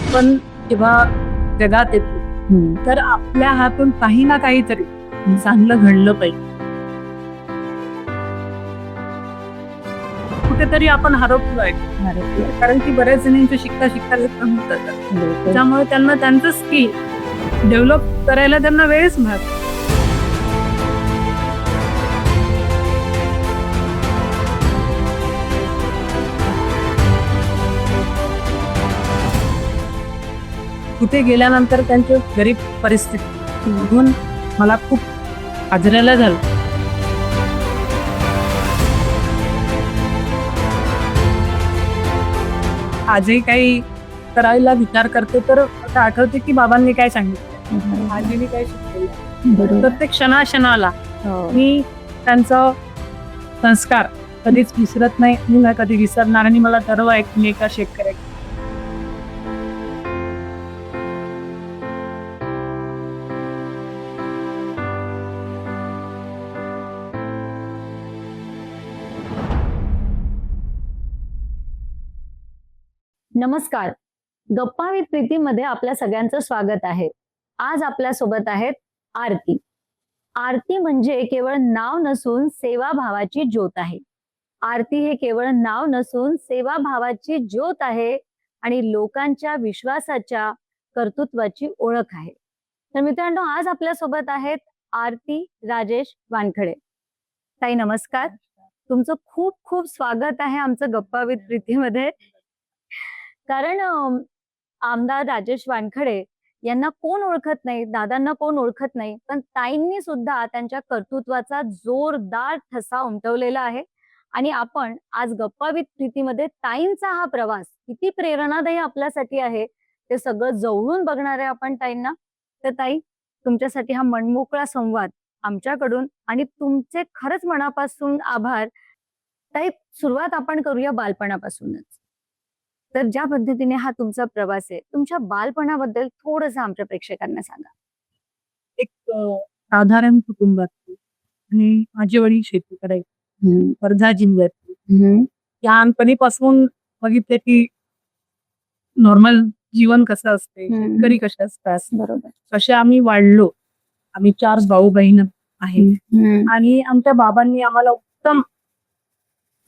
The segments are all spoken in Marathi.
आपण जेव्हा जगात येतो तर आपल्या हातून काही ना काहीतरी चांगलं घडलं पाहिजे. कुठेतरी आपण हरवतोय कारण की बऱ्याच जणांचं शिकता शिकता ते कमी करतात. त्यामुळे त्यांना त्यांचं स्किल डेव्हलप करायला त्यांना वेळच मिळत नाही. कुठे गेल्यानंतर त्यांची गरीब परिस्थिती बघून मला खूप आदरायला झालं. आजही काही करायला विचार करते तर असं आठवते की बाबांनी काय सांगितलं, आजीने काय शिकवलं. प्रत्येक क्षणाक्षणाला मी त्यांचा संस्कार कधीच विसरत नाही, मी नाही कधी विसरणार. आणि मला गर्व आहे की मी एका शेतकऱ्याची. नमस्कार. गप्पा विथ प्रीतीमध्ये आपल्या सगळ्यांचं स्वागत आहे. आज आपल्या सोबत आहेत आरती. आरती म्हणजे केवळ नाव नसून सेवाभावाची ज्योत आहे. आरती हे केवळ नाव नसून सेवाभावाची ज्योत आहे आणि लोकांच्या विश्वासाच्या कर्तृत्वाची ओळख आहे. तर मित्रांनो, आज आपल्या सोबत आहेत आरती राजेश वानखडे. ताई नमस्कार. तुमचं खूप खूप स्वागत आहे आमचं गप्पा विथ प्रीतीमध्ये. कारण आमदार राजेश वानखडे यांना कोण ओळखत नाही, दादांना कोण ओळखत नाही, पण ताईंनी सुद्धा त्यांच्या कर्तृत्वाचा जोरदार ठसा उमटवलेला आहे. आणि आपण आज गप्पा विथ प्रीतीमध्ये ताईंचा हा प्रवास किती प्रेरणादायी आपल्यासाठी आहे ते सगळं जवळून बघणार आहे आपण ताईंना. तर ताई, तुमच्यासाठी हा मनमोकळा संवाद आमच्याकडून आणि तुमचे खरंच मनापासून आभार. ताई, सुरुवात आपण करूया बालपणापासूनच. तर ज्या पद्धतीने हा तुमचा प्रवास आहे, तुमच्या बालपणाबद्दल थोडंसं आमच्या प्रेक्षकांना सांगा. एक साधारण कुटुंबात आणि माझे वडील शेती करायचे वर्धा जिल्ह्यात. लहानपणीपासून बघितले की नॉर्मल जीवन कसं असते, शेतकरी कसे असतात, बरोबर. कसे आम्ही वाढलो. आम्ही 4 भाऊ बहीण आहे आणि आमच्या बाबांनी आम्हाला उत्तम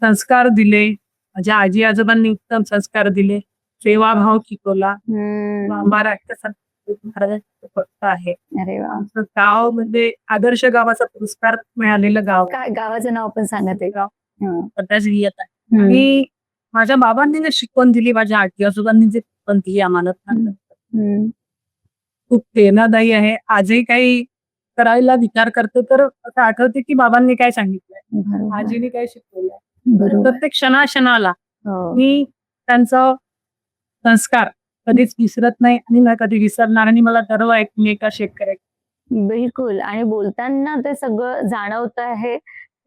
संस्कार दिले, माझ्या आजी आजोबांनी उत्तम संस्कार दिले, सेवाभाव शिकवला. महाराष्ट्र फक्त आहे. अरे वा. आमचं गाव म्हणजे आदर्श गावाचा पुरस्कार मिळालेलं गाव. काय गावाचं नाव पण सांगा ते गाव. वर्धा जिल्ह्यात आहे. आणि माझ्या बाबांनी जे शिकवण दिली, माझ्या आजी आजोबांनी जे शिकवण दिली आम्हाला खूप प्रेरणादायी आहे. आजही काही करायला विचार करते तर असं आठवते की बाबांनी काय सांगितलंय, आजीने काय शिकवलंय. प्रत्येक क्षणाक्षणाला मी त्यांचा संस्कार कधीच विसरत नाही आणि नाही कधी विसरणार. आणि मला गर्व आहे की मी एका शेतकऱ्याची. बिलकुल. आणि बोलताना ते सगळं जाणवत आहे.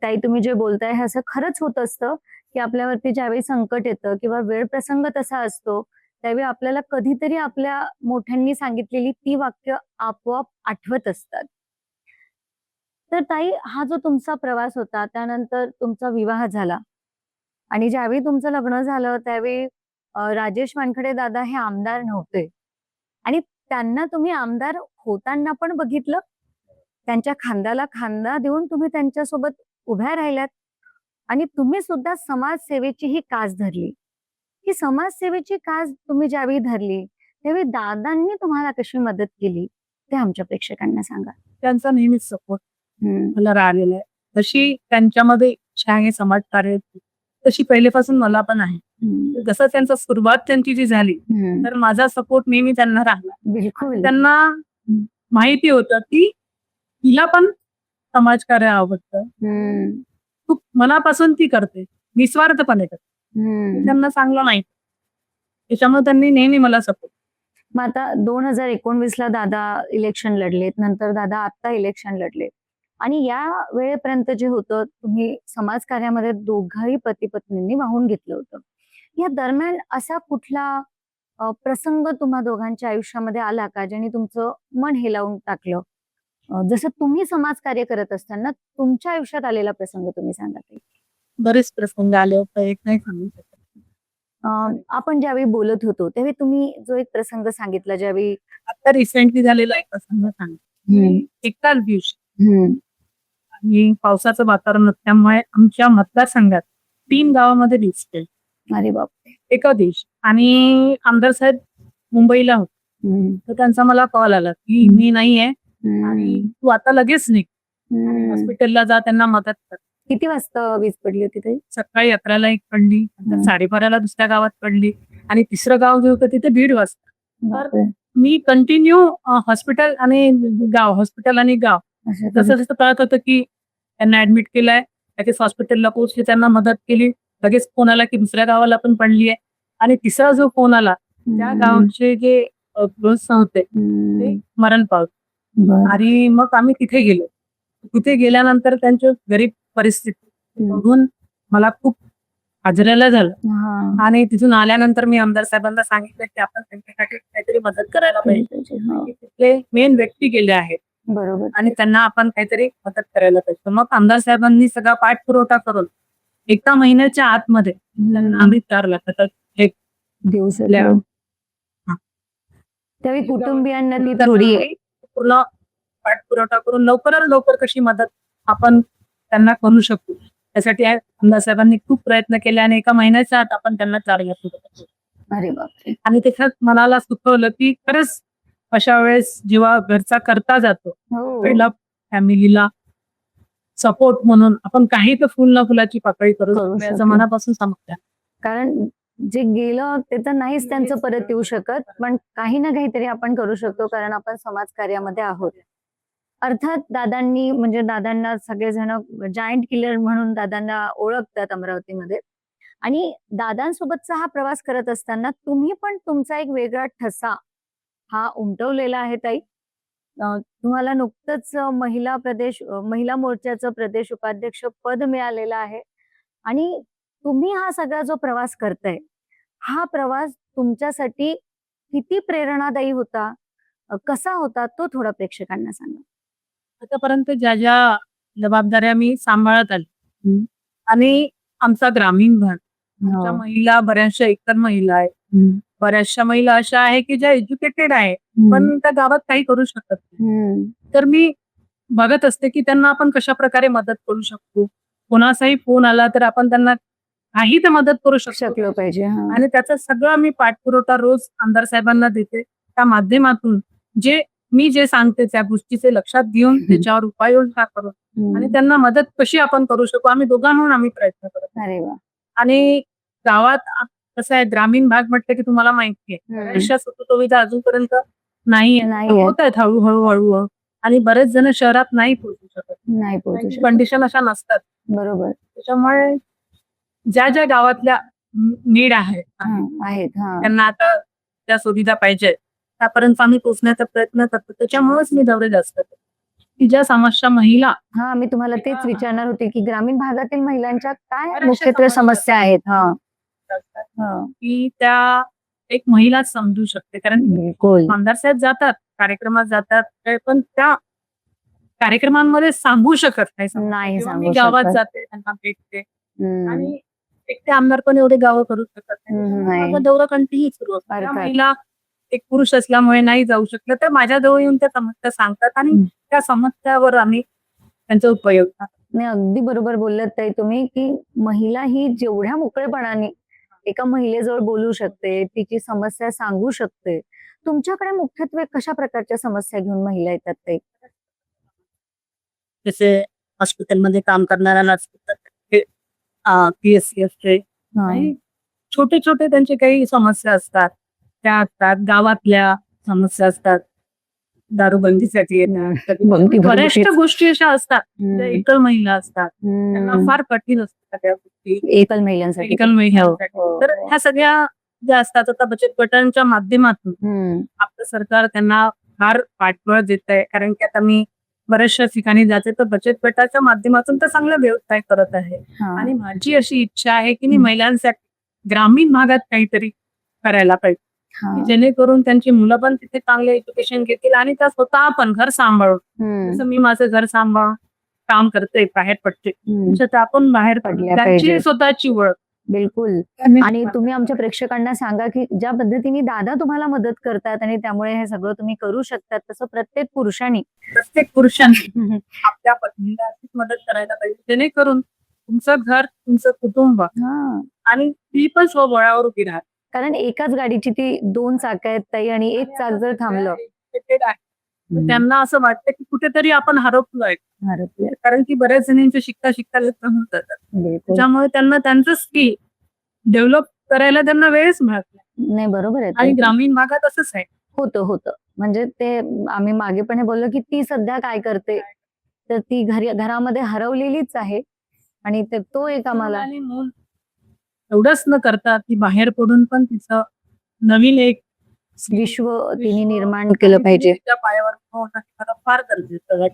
ताई, तुम्ही जे बोलताय हे असं खरंच होत असतं की आपल्यावरती ज्यावेळी संकट येतं किंवा वेळ प्रसंग तसा असतो, त्यावेळी आपल्याला कधीतरी आपल्या मोठ्यांनी सांगितलेली ती वाक्य आपोआप आठवत असतात. तर ताई, हा जो तुमचा प्रवास होता, त्यानंतर तुमचा विवाह झाला आणि ज्यावेळी तुमचं लग्न झालं त्यावेळी राजेश वानखडे दादा हे आमदार नव्हते आणि त्यांना तुम्ही आमदार होताना पण बघितलं. त्यांच्या खांद्याला खांदा देऊन तुम्ही त्यांच्यासोबत उभ्या राहिल्यात आणि तुम्ही सुद्धा समाजसेवेची ही कास धरली. ही समाजसेवेची कास तुम्ही ज्यावेळी धरली त्यावेळी दादांनी तुम्हाला कशी मदत केली ते आमच्या प्रेक्षकांना सांगा. त्यांचा नेहमीच सपोर्ट मला राहिलेला आहे. तशी त्यांच्यामध्ये इच्छा आहे समाजकार्याची, तशी पहिलेपासून मला पण आहे. जसं त्यांचा सुरुवात त्यांची जी झाली तर माझा सपोर्ट नेहमी त्यांना राहिला. बिलकुल. त्यांना माहिती होतं की तिला पण समाजकार्य आवडतं, खूप मनापासून ती करते, निस्वार्थपणे करते. त्यांना चांगलं माहिती, त्याच्यामुळे त्यांनी नेहमी मला सपोर्ट. मग आता 2019 ला दादा इलेक्शन लढलेत, नंतर दादा आता इलेक्शन लढले आणि या वेळेपर्यंत जे होतं तुम्ही समाजकार्यामध्ये दोघाही पती पत्नींनी वाहून घेतलं होतं. या दरम्यान असा कुठला प्रसंग तुम्हा दोघांच्या आयुष्यामध्ये आला का ज्याने तुमचं मन हेलावून टाकलं? जसं तुम्ही समाजकार्य करत असताना तुमच्या आयुष्यात आलेला प्रसंग तुम्ही सांगा. बरेच प्रसंग आले होते, एक नाही सांगू शकत. आपण ज्यावेळी बोलत होतो त्यावेळी तुम्ही जो एक प्रसंग सांगितला, ज्यावेळी आता रिसेंटली झालेला एक प्रसंग सांग. एकाच दिवशी आणि पावसाचं वातावरण असल्यामुळे आमच्या मतदारसंघात 3 गावामध्ये वीज गेली अरे बापरे. एका दिवशी. आणि आमदार साहेब मुंबईला होते, तर त्यांचा मला कॉल आला की मी नाहीये आणि तू आता लगेच निघ, हॉस्पिटलला जा, त्यांना मदत कर. किती वाजता वीज पडली होती ताई? सकाळी 11ला एक पडली, नंतर 12:30ला दुसऱ्या गावात पडली आणि तिसरं गाव जे होतं तिथे 1:30 वाजता. बापरे. मी कंटिन्यू हॉस्पिटल आणि गाव जसं जसं कळत होतं की त्यांना ऍडमिट केलंय, लगेच हॉस्पिटलला पोहोचले, त्यांना मदत केली. लगेच फोन आला की दुसऱ्या गावाला पण पडली आहे. आणि तिसरा जो फोन आला त्या गावचे जे गृहस्थ होते ते मरण पावले. आणि मग आम्ही तिथे गेलो. तिथे गेल्यानंतर त्यांची गरीब परिस्थिती बघून मला खूप आजऱ्याला झालं. आणि तिथून आल्यानंतर मी आमदार साहेबांना सांगितलं की आपण त्यांच्यासाठी काहीतरी मदत करायला पाहिजे. तिथले मेन व्यक्ती गेले आहेत बरोबर. आणि त्यांना आपण काहीतरी मदत करायला पाहिजे. मग आमदार साहेबांनी सगळा पाठपुरवठा करून एका महिन्याच्या आतमध्ये आम्ही 4 लाखाचा एक दिवस त्यावेळी कुटुंबियांना ती थोडी पूर्ण पाठपुरवठा करून लवकरात लवकर कशी मदत आपण त्यांना करू शकू त्यासाठी आमदार साहेबांनी खूप प्रयत्न केले आणि एका महिन्याच्या आत आपण त्यांना 4 लाख रुपये. अरे बापरे. आणि त्याच्यात मनाला सुचवलं की खरंच अशा वेळेस जेव्हा घरचा करता जातो पहिला फॅमिलीला सपोर्ट म्हणून आपण काही तर फुल ना फुलाची पाकळी करू शकतो याचं मनापासून समजतं. कारण जे गेलं ते तर नाहीच त्यांचं परत येऊ शकत, पण काही ना काहीतरी आपण करू शकतो कारण आपण समाजकार्यामध्ये आहोत. अर्थात दादांना सगळेजण जायंट किलर म्हणून दादांना ओळखतात अमरावतीमध्ये. आणि दादांसोबतचा हा प्रवास करत असताना तुम्ही पण तुमचा एक वेगळा ठसा हा उमटवलेला आहे ताई. तुम्हाला नुकतंच महिला मोर्चाचं प्रदेश उपाध्यक्ष पद मिळालेलं आहे. आणि तुम्ही हा सगळा जो प्रवास करताय, हा प्रवास तुमच्यासाठी किती प्रेरणादायी होता, कसा होता, तो थोडा प्रेक्षकांना सांगा. आतापर्यंत ज्या ज्या जबाबदाऱ्या मी सांभाळत आली आणि आमचा ग्रामीण भाग, आमच्या महिला बऱ्याचशा एकतर महिला आहेत, बऱ्याचशा महिला अशा आहे की ज्या एज्युकेटेड आहे पण त्या गावात काही करू शकत नाही. तर मी बघत असते की त्यांना आपण कशा प्रकारे मदत करू शकतो. कोणाचाही फोन आला तर आपण त्यांना काही तर मदत करू शकलो पाहिजे. आणि त्याचा सगळा मी पाठपुरवठा रोज आमदार साहेबांना देते. त्या माध्यमातून मी जे सांगते त्या गोष्टीचे लक्षात घेऊन त्याच्यावर उपाययोजना करून आणि त्यांना मदत कशी आपण करू शकू आम्ही दोघांहून प्रयत्न करतो. अरे वा. आणि गावात कसं आहे, ग्रामीण भाग म्हटलं की तुम्हाला माहिती आहे बऱ्याचशा सुखसुविधा अजूनपर्यंत नाही होत आहेत हळूहळू आणि बरेच जण शहरात नाही पोहोचू शकत, कंडिशन अशा नसतात. बरोबर. त्याच्यामुळे ज्या ज्या गावातल्या नीड आहेत त्यांना आता त्या सुविधा पाहिजे त्यापर्यंत आम्ही पोहोचण्याचा प्रयत्न करतो. त्याच्यामुळेच मी दौरे जास्त करतो की ज्या समस्या महिला मी तुम्हाला तेच विचारणार होते की ग्रामीण भागातील महिलांच्या काय मुख्यत्वे समस्या आहेत की त्या एक महिला समजू शकते. कारण आमदार साहेब जातात कार्यक्रमात जातात पण त्या कार्यक्रमांमध्ये सांगू शकत नाही. मी गावात जाते त्यांना भेटते आणि एकटे आमदार पण एवढे गावं करू शकत नाही. दौरा कंटिन्यू सुरू असतो. महिला एक पुरुष असल्यामुळे नाही जाऊ शकलं तर माझ्या जवळ येऊन त्या समस्या सांगतात आणि त्या समस्यावर आम्ही त्यांचा उपयोग. नाही, अगदी बरोबर बोललात ताई तुम्ही की महिला ही जेवढ्या मोकळेपणाने एका महिलेजवळ बोलू शकते, तिची समस्या सांगू शकते. तुमच्याकडे मुख्यत्वे कशा प्रकारच्या समस्या घेऊन महिला येतात ताई? जसे हॉस्पिटलमध्ये काम करणाऱ्या PSC असते, छोटे छोटे त्यांचे काही समस्या असतात त्या असतात, गावातल्या समस्या असतात, दारूबंदीसाठी येतात, बऱ्याचशा गोष्टी अशा असतात ज्या एकल महिला असतात त्यांना फार कठीण असतात त्या गोष्टी एकल महिलांसाठी. तर ह्या सगळ्या ज्या असतात आता बचत गटांच्या माध्यमातून आपलं सरकार त्यांना फार पाठबळ देत आहे. कारण की आता मी बऱ्याचशा ठिकाणी जाते तर बचत गटाच्या माध्यमातून तर चांगला व्यवसाय करत आहे. आणि माझी अशी इच्छा आहे की मी महिलांसाठी ग्रामीण भागात काहीतरी करायला पाहिजे जेणेकरून त्यांची मुलं पण तिथे चांगले एज्युकेशन घेतील आणि त्या स्वतः पण घर सांभाळून, जसं मी माझं घर सांभाळून काम करते बाहेर पडते, आपण बाहेर पडली त्यांची स्वतःची ओळख बिलकुल. आणि तुम्ही आमच्या प्रेक्षकांना सांगा की ज्या पद्धतीने दादा तुम्हाला मदत करतात आणि त्यामुळे हे सगळं तुम्ही करू शकतात, तसं प्रत्येक पुरुषांनी आपल्या पत्नीला अशीच मदत करायला पाहिजे, जेणेकरून तुमचं घर, तुमचं कुटुंब हा, आणि ती पण स्वबळावर उभी राहते. कारण एकाच गाडीची ती 2 चाक आहेत ताई, आणि एक चाक जर थांबलं Educated आहे. तर त्यांना असं वाटतं की कुठेतरी आपण हरपलोय, हरपलं. कारण की बऱ्याच जणींचे शिकता शिकता लग्न होऊन जातात. बिलकुल. त्याच्यामुळे त्यांना त्यांचं स्किल डेव्हलप करायला त्यांना वेळच मिळत नाही. नाही, बरोबर आहे आणि ताई. ग्रामीण भागात असंच आहे. होतं. म्हणजे ते आम्ही मागे पण हे बोललो की ती सध्या काय करते, तर ती घरामध्ये हरवलेलीच आहे. आणि तो एक आम्हाला आणि मूल एवढंच न करता ती बाहेर पडून पण तिचं नवीन एक विश्व तिने निर्माण केलं पाहिजे. तिच्या पायावर उभं होणं खरं फार गरजेचं आहे.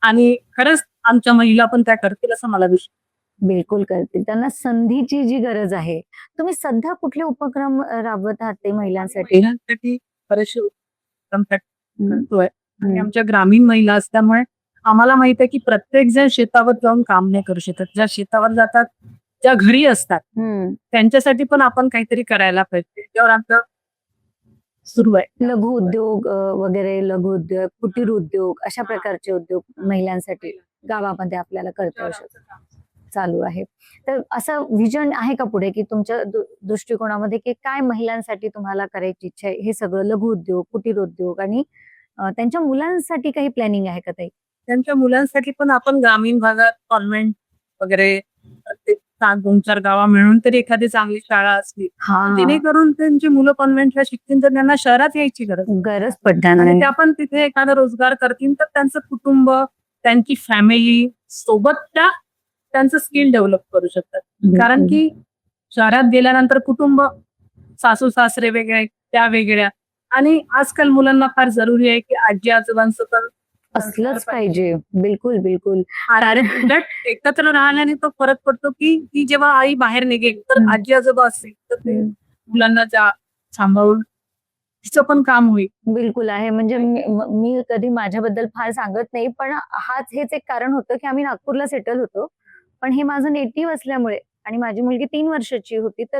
आणि खरंच आमच्या महिला पण त्या करतील असं मला दिसतं. बिलकुल करतील. त्यांना संधीची जी गरज आहे. तुम्ही सध्या कुठले उपक्रम राबवत आहात ते महिलांसाठी? महिलांसाठी बरेचसे उपक्रम हं, करतोय. आणि हं. आमच्या ग्रामीण महिला असल्यामुळे आम्हाला माहित आहे की प्रत्येक जण शेतावर जाऊन काम नाही करू शकत. ज्या शेतावर जातात, ज्या घरी असतात, हं. त्यांच्यासाठी पण आपण काहीतरी करायला पाहिजे. त्याच्यावर आमचं सुरू आहे. लघु उद्योग वगैरे, लघु उद्योग, कुटीर उद्योग अशा प्रकारचे उद्योग महिलांसाठी गावामध्ये आपल्याला करता येऊ शकतात. चालू आहे. तर असं व्हिजन आहे का पुढे, की तुमच्या दृष्टिकोनामध्ये, की काय महिलांसाठी तुम्हाला करायची इच्छा आहे? हे सगळं लघु उद्योग, कुटीर उद्योग आणि त्यांच्या मुलांसाठी काही प्लॅनिंग आहे का ताई? त्यांच्या मुलांसाठी पण आपण ग्रामीण भागात कॉन्व्हेंट वगैरे प्रत्येक 2-4 गावा मिळून तरी एखादी चांगली शाळा असली, हां. जेणेकरून त्यांची मुलं कॉन्व्हेंटला शिकतील, तर त्यांना शहरात यायची गरज पडणार आणि नाही. त्या पण तिथे एखादा रोजगार करतील, तर त्यांचं कुटुंब, त्यांची फॅमिली सोबत त्यांचं स्किल डेव्हलप करू शकतात. कारण की शहरात गेल्यानंतर कुटुंब, सासू-सासरे वेगळे, त्या वेगळ्या. आणि आजकाल मुलांना फार जरुरी आहे की आजी-आजोबांचं पण असलंच पाहिजे. बिलकुल. कारण उलट एकत्र राहण्याने तो फरक पडतो की ती जेव्हा आई बाहेर निघेल, तर आजी-आजोबा असतील, तर ते मुलांना सांभाळून तिचं पण काम होईल. बिलकुल आहे. म्हणजे मी कधी माझ्याबद्दल फार सांगत नाही, पण हेच एक कारण होतं, की आम्ही नागपूरला सेटल होतो. पण हे माझं नेटिव्ह असल्यामुळे आणि माझी मुलगी 3 वर्षाची होती, तर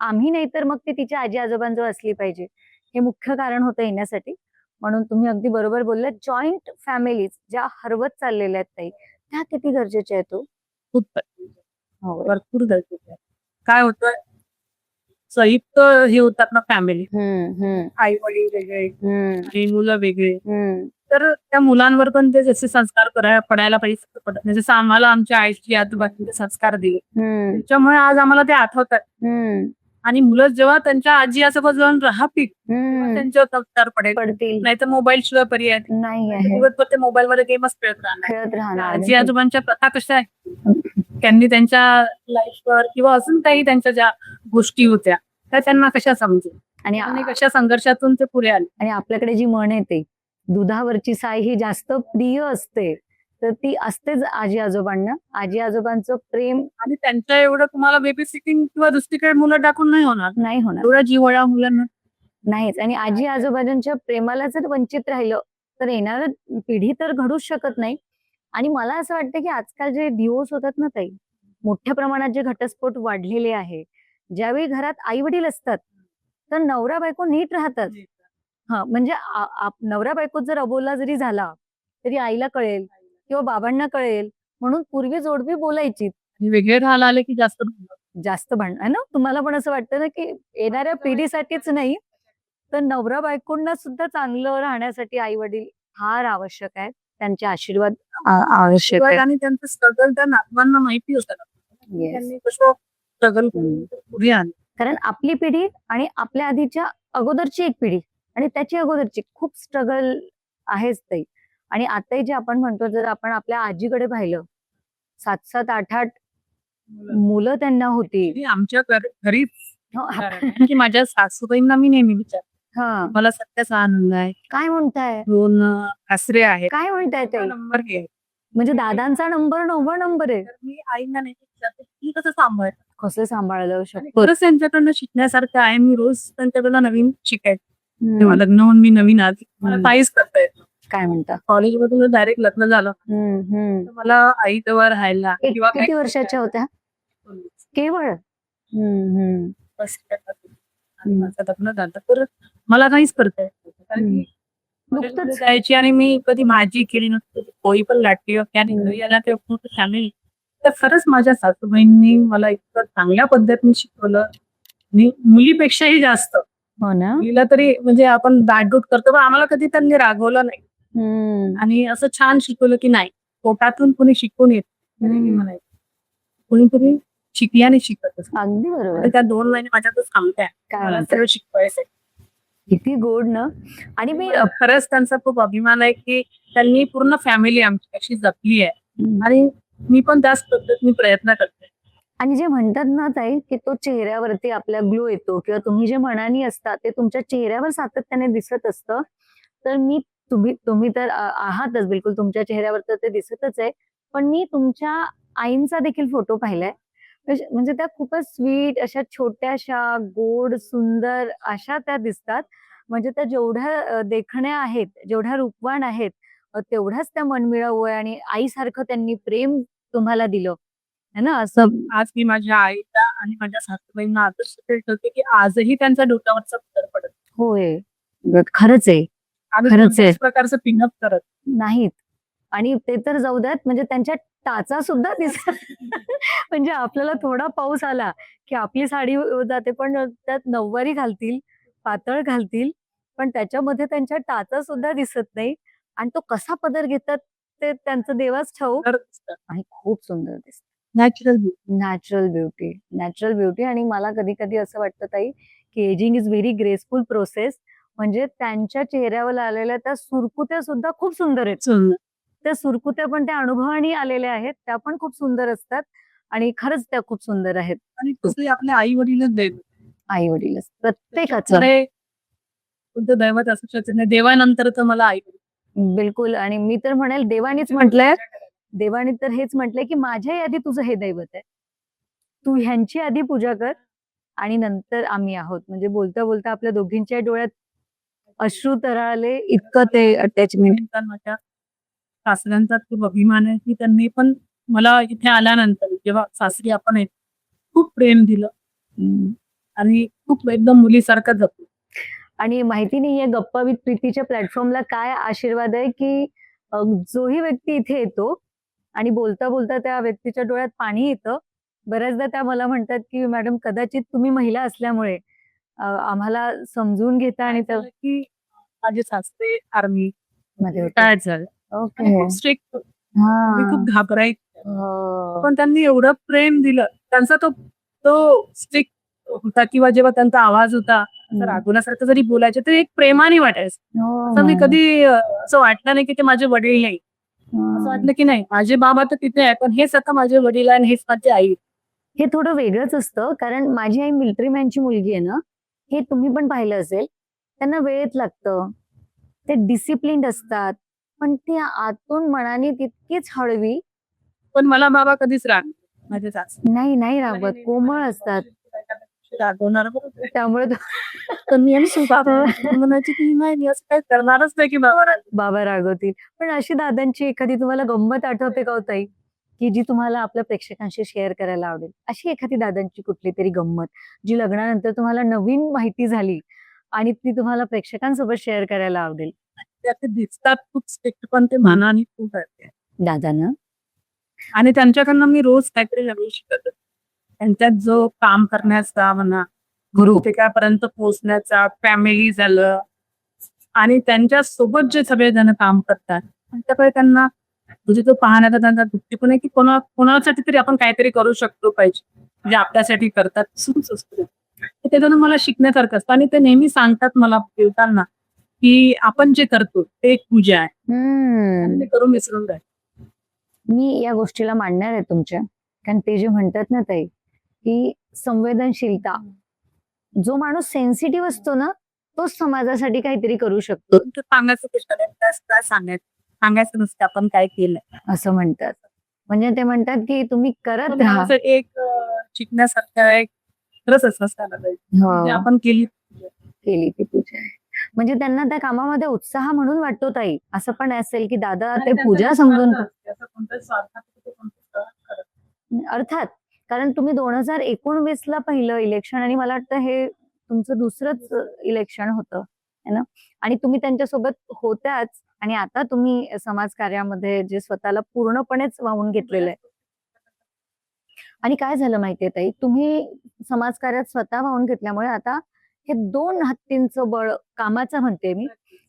आम्ही नाही तर मग ती तिच्या आजी-आजोबांजवळ असली पाहिजे. हे मुख्य कारण होतं येण्यासाठी. म्हणून तुम्ही अगदी बरोबर बोललात. जॉइंट फॅमिलीज ज्या हरवत चाललेल्या आहेत ताई, त्या किती गरजेच्या आहेत ओ? खूप गरजेचं आहे. हो. भरपूर गरजेचं आहे. काय होतं, संयुक्त हे होतात ना फॅमिली, आई-वडील वेगळे आणि मुलं वेगळे. तर त्या मुलांवर पण ते जसे संस्कार पडायला पाहिजे पडत नाही. जसं आम्हाला आमच्या आईची आजोबांनी संस्कार दिले. त्याच्यामुळे आज आम्हाला ते आठवतात. आणि मुलं जेव्हा त्यांच्या आजी-आजोबा जाऊन राहतील, तेव्हा त्यांच्यावर संस्कार पडतील. नाहीतर मोबाईल शिवाय पर्याय नाही आहे. दिवसभर ते मोबाईलमध्ये गेमच खेळत राहणार. आजी राहणार. आजोबांच्या प्रथा कशा आहेत, त्यांनी त्यांच्या लाईफवर किंवा अजून काही त्यांच्या ज्या गोष्टी होत्या त्या त्यांना कशा समजेल आणि आणि कशा संघर्षातून ते पुढे आले. आणि आपल्याकडे जी म्हण येते, दुधावरची साय ही जास्त प्रिय असते. तर ती असतेच आजी-आजोबांना. आजी-आजोबांचं प्रेम आणि त्यांच्या एवढं तुम्हाला बेबी सिटिंग किंवा दुसरीकडे मुलं टाकून नाही होणार. नाही होणार. एवढा जिव्हाळा मुलांना नाहीच. आणि आजी-आजोबांच्या प्रेमाला जर वंचित राहिलं, तर येणारी पिढी तर घडूच शकत नाही. आणि मला असं वाटतं, की आजकाल जे डिव्होर्स होतात ना ताई, मोठ्या प्रमाणात जे घटस्फोट वाढलेले आहे. ज्यावेळी घरात आई-वडील असतात, तर नवरा-बायको नीट राहतात. हां, म्हणजे नवरा-बायकोत जर अबोला जरी झाला, तरी आईला कळेल किंवा बाबांना कळेल. म्हणून पूर्वी जोडपी बोलायची. आणि वेगळे राहायला आले की जास्त जास्त भांडण आहे ना? तुम्हाला पण असं वाटतं ना, की येणाऱ्या पिढीसाठीच नाही, तर नवरा-बायकोंना सुद्धा चांगलं राहण्यासाठी आई-वडील फार आवश्यक आहेत. त्यांचे आशीर्वाद आवश्यक आहेत. आणि त्यांचं स्ट्रगल त्या नातवांना माहिती होतं ना. Yes. त्यांनी कसं स्ट्रगल करून पुढे आले. कारण आपली पिढी आणि आपल्या आधीच्या अगोदरची एक पिढी आणि त्याची अगोदरची खूप स्ट्रगल आहेच ताई. आणि आताही जे आपण म्हणतो, जर आपण आपल्या आजीकडे पाहिलं, 7-7, 8-8 मुलं त्यांना होती. आणि आमच्या घरी हो, की माझ्या सासूबाईंना मी नेहमी विचारते, हां. मला सत्याचा आनंद आहे. काय म्हणताय? 2 सासरे आहेत. काय म्हणताय ताई? नंबर घे. म्हणजे दादांचा नंबर 9वा नंबर आहे. तर मी आईंना नेहमी विचारते, की कसं सांभाळतात? कसं सांभाळलं आणि खरंच त्यांच्याकडनं शिकण्यासारखं आहे. मी रोज त्यांच्याकडनं नवीन शिकायचं. तेव्हा हं. लग्न होऊन मी नवीन आली. मला काहीच करता येत नव्हतं. काय म्हणता? कॉलेजमधून डायरेक्ट लग्न झालं. तर मला आईजवळ राहायला किंवा किती वर्षाच्या होत्या? केवळ? बस आणि माझं लग्न झालं तर मला काहीच करता येत नव्हतं. कारण की नुकतंच जायची आणि मी कधी भाजी केली नसती, पोळी पण लाटली आणि घरी आला तेव्हा पूर्ण फॅमिली. तर खरंच माझ्या सासूबाईंनी मला इतकं चांगल्या पद्धतीने शिकवलं आणि मुलीपेक्षाही जास्त. हो ना. मुलीला तरी म्हणजे आपण दाटदूट करतो, पण आम्हाला कधी त्यांनी रागवलं नाही. आणि असं छान शिकवलं की नाही, पोटातून कोणी शिकून येत नाही. मी म्हणायचे कोणीतरी शिकल्याने शिकत असतं. अगदी बरोबर. तर त्या 2 महिने माझ्यातच थांबत्या. काय मला म्हणता? सगळं शिकवायचंय. किती गोड ना. आणि मी खरंच त्यांचा खूप अभिमान आहे की त्यांनी पूर्ण फॅमिली आमची अशी जपली आहे आणि मी पण त्याच पद्धतीने प्रयत्न करते. आणि जे म्हणतात ना ताई, की तो चेहऱ्यावरती आपल्या ग्लो येतो किंवा तुम्ही जे मनानी असता ते तुमच्या चेहऱ्यावर सातत्याने दिसत असतं. तर मी तुम्ही तुम्ही तर आहातच बिलकुल तुमच्या चेहऱ्यावर तर ते दिसतच आहे. पण मी तुमच्या आईंचा देखील फोटो पाहिलाय. म्हणजे त्या खूपच स्वीट अशा छोट्याशा, गोड, सुंदर अशा त्या दिसतात. म्हणजे त्या जेवढ्या देखण्या आहेत, जेवढ्या रूपवान आहेत, तेवढ्याच त्या मनमिळाऊ आहे आणि आईसारखं त्यांनी प्रेम तुम्हाला दिलं. है ना? असं आज मी माझ्या आईला आणि माझ्या सासूबाईंना आदर्श ठेवते की आजही त्यांच्या डोक्यावरचा पदर पडत नाही. होय. खरंच आहे. आम्ही खरंच आहे. कोणत्याच प्रकारचं पिनअप करत नाहीत. आणि ते तर जाऊ द्यात म्हणजे त्यांच्या टाचा सुद्धा दिसतात. म्हणजे आपल्याला थोडा पाऊस आला, की आपली साडी जाते पण त्यात नऊवारी घालतील, पातळ घालतील, पण त्याच्यामध्ये त्यांच्या टाचा सुद्धा दिसत नाही आणि तो कसा पदर घेतात ते त्यांचं देवाच ठाऊक. आणि खूप सुंदर दिसतात. नॅचरल नॅचरल ब्युटी आणि मला कधी-कधी असं वाटतं ताई, की ageing is very graceful process. म्हणजे त्यांच्या चेहऱ्यावर आलेल्या त्या सुरकुत्या सुद्धा खूप सुंदर आहेत. त्या सुरकुत्या पण त्या अनुभवाने आलेल्या आहेत. त्या पण खूप सुंदर असतात आणि खरंच त्या खूप सुंदर आहेत. आणि तसंही आपल्या आई-वडीलच दैवत. आई-वडीलच प्रत्येकाचं. त्याच्यापुढे कोणतं दैवत असू शकत नाही. देवानंतर तर मला आई-वडील. बिलकुल आणि मी तर म्हणेल देवाने तर हेच म्हटलंय, की माझ्याही आधी तुझं हे दैवत आहे. तू ह्यांची आधी पूजा कर आणि नंतर आम्ही आहोत. म्हणजे बोलता-बोलता आपल्या दोघींच्या डोळ्यात अश्रू तरळले इतकं ते अटॅचमेंट. माझ्या सासऱ्यांचा खूप अभिमान आहे की त्यांनी पण मला इथे आल्यानंतर जेव्हा सासरी आपण येतो, खूप प्रेम दिलं आणि खूप एकदम मुलीसारखं जपलं. आणि माहिती नाहीये गप्पा विथ प्रीतीच्या प्लॅटफॉर्मला काय आशीर्वाद आहे, की जोही व्यक्ती इथे येतो आणि बोलता-बोलता त्या व्यक्तीच्या डोळ्यात पाणी येतं. बऱ्याचदा त्या मला म्हणतात, की "मॅडम कदाचित तुम्ही महिला असल्यामुळे आम्हाला समजून घेता आणि काय झालं की माझे सासरे आर्मी मध्ये होते." रिटायर्ड झाले. ओके. आणि खूप स्ट्रिक्ट मी हां. खूप घाबरायचे. हो. पण त्यांनी एवढं प्रेम दिलं. त्यांचा तो तो स्ट्रिक्ट होता किंवा जेव्हा त्यांचा आवाज होता, असं रागवण्यासारखं जरी बोलायचे, तर एक प्रेमाने वाटायचं. हो असं मी ना. कधी असं वाटलं नाही की ते माझे वडील नाही. असं वाटलं की नाही माझे बाबा तर तिथे आहे, पण हेच आता माझे वडील आहे आणि हेच माझी आई. हे थोडं वेगळंच असतं कारण माझी आई मिलिटरी मॅनची मुलगी आहे ना, हे तुम्ही पण पाहिलं असेल. त्यांना वेळेत लागतं. ते डिसिप्लिन्ड असतात. पण ती आतून मनाने तितकीच हळवी. पण मला बाबा कधीच माझे सासरे. नाही रागवत. कोमळ असतात. रागवणार बरोबर. त्यामुळे तर मी आणि म्हणायची की नाही मी असं काही करणारच नाही की बाबा रागवतील. पण अशी दादांची एखादी तुम्हाला गंमत आठवते का हो ताई? की जी तुम्हाला आपल्या प्रेक्षकांशी शेअर करायला आवडेल? अशी एखादी दादांची कुठलीतरी गंमत, जी लग्नानंतर तुम्हाला नवीन माहिती झाली आणि ती तुम्हाला प्रेक्षकांसोबत शेअर करायला आवडेल? ते दिसतात खूप स्ट्रिक्ट पण ते मनाने खूप आहेत. दादा ना? आणि त्यांच्याकडनं मी रोज काहीतरी नवीन शिकत होते. त्यांच्यात जो काम करण्याचा म्हणा, प्रत्येकापर्यंत पोहोचण्याचा, फॅमिली झालं आणि त्यांच्या सोबत जे सगळेजण काम करतात, त्यांच्याकडे त्यांना म्हणजे तो पाहण्याचा त्यांचा दृष्टिकोन आहे की कोणासाठी तरी आपण काहीतरी करू शकतो पाहिजे. म्हणजे आपल्यासाठी करतात सुरूच असतो. त्याच्यातून मला शिकण्यासारखं असतं आणि ते नेहमी सांगतात मला बोलताना, की आपण जे करतो ते एक पूजा आहे. आणि ते करून विसरून जाय. मी या गोष्टीला मानणार आहे तुमच्या. कारण ते जे म्हणतात ना ताई, की संवेदनशीलता. जो माणूस सेन्सिटिव्ह असतो ना, तोच समाजासाठी काहीतरी करू शकतो. ते सांगायचं कशाला काय सांगायचं? सांगायचं नसतं आपण काय केलंय. असं म्हणतात. म्हणजे ते म्हणतात, की तुम्ही करत पण राहा. माझं एक शिकण्यासारखं एक खरंच असायला पाहिजे. म्हणजे आपण केली ती पूजा आहे. म्हणजे त्यांना त्या कामामध्ये उत्साह म्हणून वाटतो ताई. असं पण असेल, की दादा ते पूजा समजून असं कोणत्याच स्वार्थासाठी ते कोणतं करत नाही. अर्थात. कारण तुम्ही 2019ला पहिलं इलेक्शन आणि मला वाटतं हे तुमचं दुसरंच इलेक्शन होतं, है ना? आणि तुम्ही त्यांच्यासोबत होत्याच आणि आता तुम्ही समाजकार्यामध्ये जे स्वतःला पूर्णपणेच वाहून घेतलेलं आहे. आणि काय झालं माहितीये ताई, तुम्ही समाजकार्यात स्वतः वाहून घेतल्यामुळे आता हे 2 हत्तींचं बळ कामाचं म्हणते मी,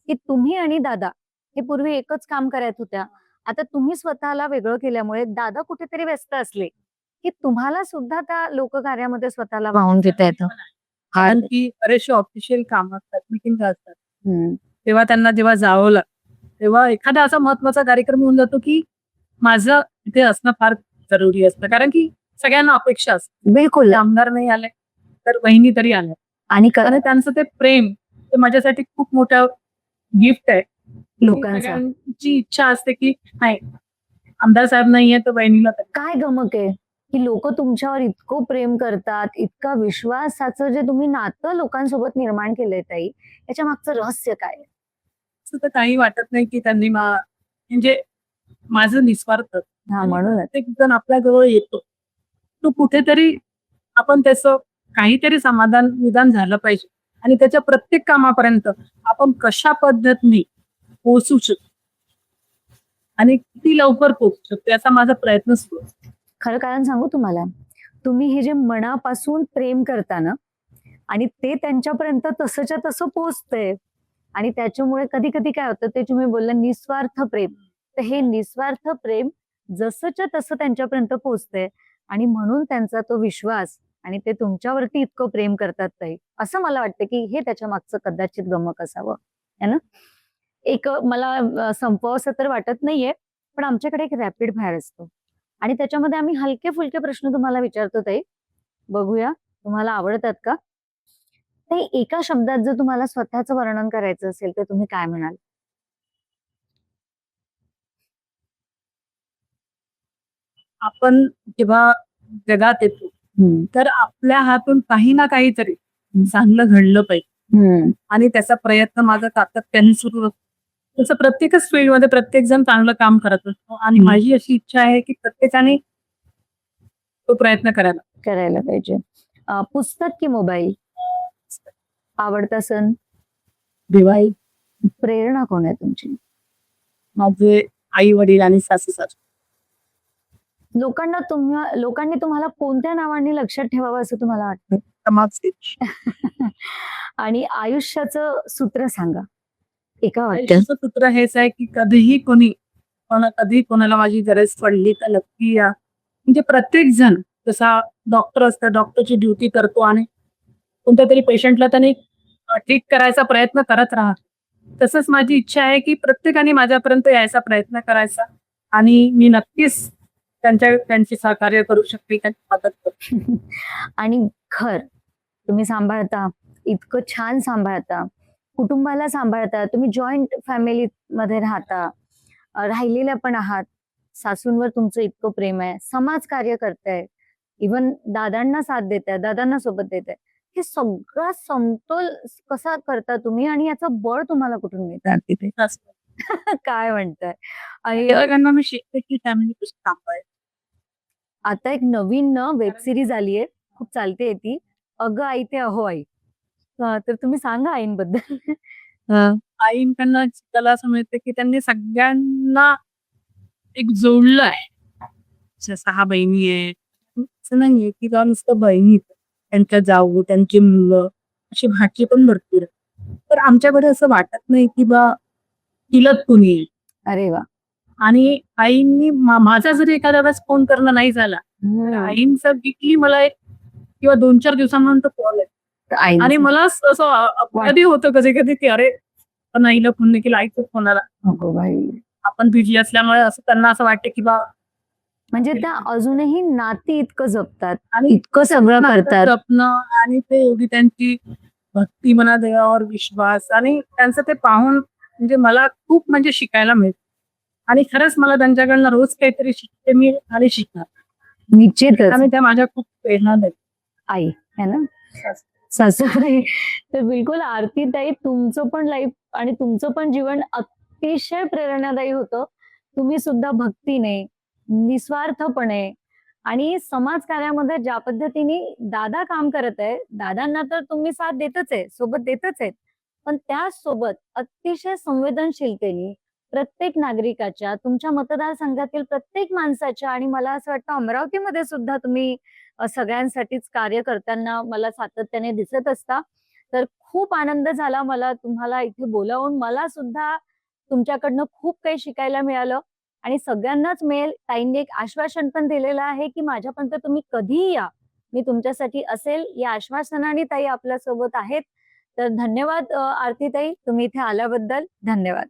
की तुम्ही आणि दादा हे पूर्वी एकच काम करत होत्या. आता तुम्ही स्वतःला वेगळं केल्यामुळे दादा कुठेतरी व्यस्त असले, की तुम्हाला सुद्धा त्या लोककार्यामध्ये स्वतःला वाहून घेता येतं. कारण की बरेचसे ऑफिशियल काम असतात, मीटिंग असतात. हम्म. तेव्हा त्यांना जेव्हा जावं लागतं, तेव्हा एखादा असा महत्वाचा कार्यक्रम होऊन जातो, की माझं तिथे असणं फार जरुरी असतं. कारण की सगळ्यांना अपेक्षा असते. बिलकुल. आमदार नाही आले, तर वहिनी तरी आल्या. आणि आणि त्यांचं ते प्रेम ते माझ्यासाठी खूप मोठं गिफ्ट आहे. लोकांचा सगळ्यांची इच्छा असते, की नाही आमदार साहेब नाहीये तर वहिनीला तरी. काय गमक आहे, की लोक तुमच्यावर इतकं प्रेम करतात, इतका विश्वासाचं जे तुम्ही नातं लोकांसोबत निर्माण केलंय ताई, याच्या मागचं रहस्य काय आहे? असं तर काही वाटत नाही, की त्यांनी म्हणजे माझं निस्वार्थ. हा, आणि म्हणूनच. प्रत्येक जण आपल्या जवळ येतो. तो कुठेतरी आपण त्याचं काहीतरी समाधान निदान झालं पाहिजे आणि त्याच्या प्रत्येक कामापर्यंत आपण कशा पद्धतीने पोहोचू शकतो आणि किती लवकर पोहोचू शकतो याचा माझा प्रयत्न सुरू आहे. खरं कारण सांगू तुम्हाला, तुम्ही हे जे मनापासून प्रेम करता ना आणि ते त्यांच्यापर्यंत तसंच्या तसं पोहोचतंय आणि त्याच्यामुळे कधी कधी काय होतं ते तुम्ही बोलला निस्वार्थ प्रेम, तर हे निस्वार्थ प्रेम जसंच्या तसं त्यांच्यापर्यंत पोहोचतंय आणि म्हणून त्यांचा तो विश्वास आणि ते तुमच्यावरती इतकं प्रेम करतात ताई, असं मला वाटतं की हे त्याच्या मागचं कदाचित गमक असावं, है ना? एक मला संपवावंसं तर वाटत नाहीये, पण आमच्याकडे एक रॅपिड फायर असतो आणि त्याच्यामध्ये आम्ही हलके फुलके प्रश्न तुम्हाला विचारतो ताई. बघूया तुम्हाला आवडतात का? ताई, एका शब्दात जर तुम्हाला स्वतःचं वर्णन करायचं असेल तर तुम्ही काय म्हणाल? आपण जेव्हा जगात येतो तर आपल्या हातून काही ना काहीतरी चांगलं घडलं पाहिजे आणि त्याचा प्रयत्न माझा सातत्याने सुरू असतो. तसं प्रत्येकच फील्डमध्ये प्रत्येक जण चांगलं काम करत असतो आणि माझी अशी इच्छा आहे की प्रत्येकाने तो प्रयत्न करायला पाहिजे. पुस्तक की मोबाईल? आवडता सण? दिवाळी. प्रेरणा कोण आहे तुमची? माझे आई वडील आणि सासू सासू. लोकांनी तुम्हाला कोणत्या नावाने लक्षात ठेवावं असं तुम्हाला वाटतं? समाजसेवी. आणि आयुष्याचं सूत्र सांगा एका वाक्यात. आयुष्याचं सूत्र हेच आहे की कधी कोणाला माझी गरज पडली तर नक्की या. म्हणजे प्रत्येक जण जसा डॉक्टर असतं, डॉक्टरची ड्युटी करतो आणि कोणत्या तरी पेशंटला त्यांनी ठीक करायचा प्रयत्न करत राहा. तसंच माझी इच्छा आहे की प्रत्येकाने माझ्यापर्यंत यायचा प्रयत्न करायचा आणि मी नक्कीच त्यांची सहकार्य करू शकते, त्यांची मदत करू. आणि घर तुम्ही सांभाळता, इतकं छान सांभाळता, कुटुंबाला सांभाळता, तुम्ही जॉईंट फॅमिली मध्ये राहता, राहिलेल्या पण आहात, सासूंवर तुमचं इतकं प्रेम आहे, समाजकार्य करताय, इवन दादांना साथ देताय, दादांना सोबत देताय, हे सगळा समतोल कसा करता तुम्ही आणि याचं बळ तुम्हाला कुठून मिळतं? तिथे असतं. काय म्हणताय? आणि सगळ्यांना मी शिकते की फॅमिली कसं सांभाळायचं. आता एक नवीन वेब सिरीज आलीये, खूप चालते ती, अगं आई ते अहो आई. तर तुम्ही सांगा आईंबद्दल. आईंकडनं शिकायला असं मिळतं की त्यांनी सगळ्यांना एक जोडलं आहे. अशा 6 बहिणी आहे. असं नाहीये की बा नुसतं बहिणी आहेत. त्यांच्या जाऊ, त्यांची मुलं, अशी भाची पण भरपूर आहे. तर आमच्याकडे असं वाटत नाही की बा किलत कुणी आहे. अरे वा. आणि आईंनी माझा जरी एखाद्या वेळेस फोन करणं नाही झाला, तर आईंचा वीकली मला एक किंवा 2-4 दिवसांनंतर कॉल आहे. आणि मला असं अपराधी होतं कधी-कधी की अरे पण आईला फोन नाही केला, आईचा फोन आला. अगो बाई. आपण बिझी असल्यामुळे असं त्यांना असं वाटतं की बा म्हणजे त्या अजूनही नाती इतकं जपतात आणि इतकं सगळं करतात. जपणं आणि ते एवढी त्यांची भक्ती म्हणा, देवावर विश्वास आणि त्यांचं ते पाहून म्हणजे मला खूप म्हणजे शिकायला मिळतं. आणि खरंच मला त्यांच्याकडनं रोज काहीतरी शिकते मी आणि शिकणार. निश्चितच. आणि त्या माझ्या खूप प्रेरणा देतात. आई है ना, सासूबाई. तर बिलकुल आरती ताई, तुमचं पण लाईफ आणि तुमचं पण जीवन अतिशय प्रेरणादायी होतं. तुम्ही सुद्धा भक्तीने, निस्वार्थपणे आणि समाज कार्यामध्ये ज्या पद्धतीने दादा काम करत आहे, दादांना तर तुम्ही साथ देतच आहे, सोबत देतच आहेत. पण त्याचसोबत अतिशय संवेदनशीलतेने प्रत्येक नागरिकाच्या, तुमच्या मतदारसंघातील प्रत्येक माणसाच्या आणि मला असं वाटतं अमरावतीमध्ये सुद्धा तुम्ही सगळ्यांसाठीच कार्य करताना मला सातत्याने दिसत असता. तर खूप आनंद झाला मला तुम्हाला इथे बोलावून. मला सुद्धा तुमच्याकडनं खूप काही शिकायला मिळालं आणि सगळ्यांनाच मिळेल. ताईंनी एक आश्वासन पण दिलेलं आहे, की माझ्यापर्यंत तुम्ही कधीही या. मी तुमच्यासाठी असेल या आश्वासनाने ताई आपल्यासोबत आहेत. तर धन्यवाद आरती ताई, तुम्ही इथे आल्याबद्दल धन्यवाद.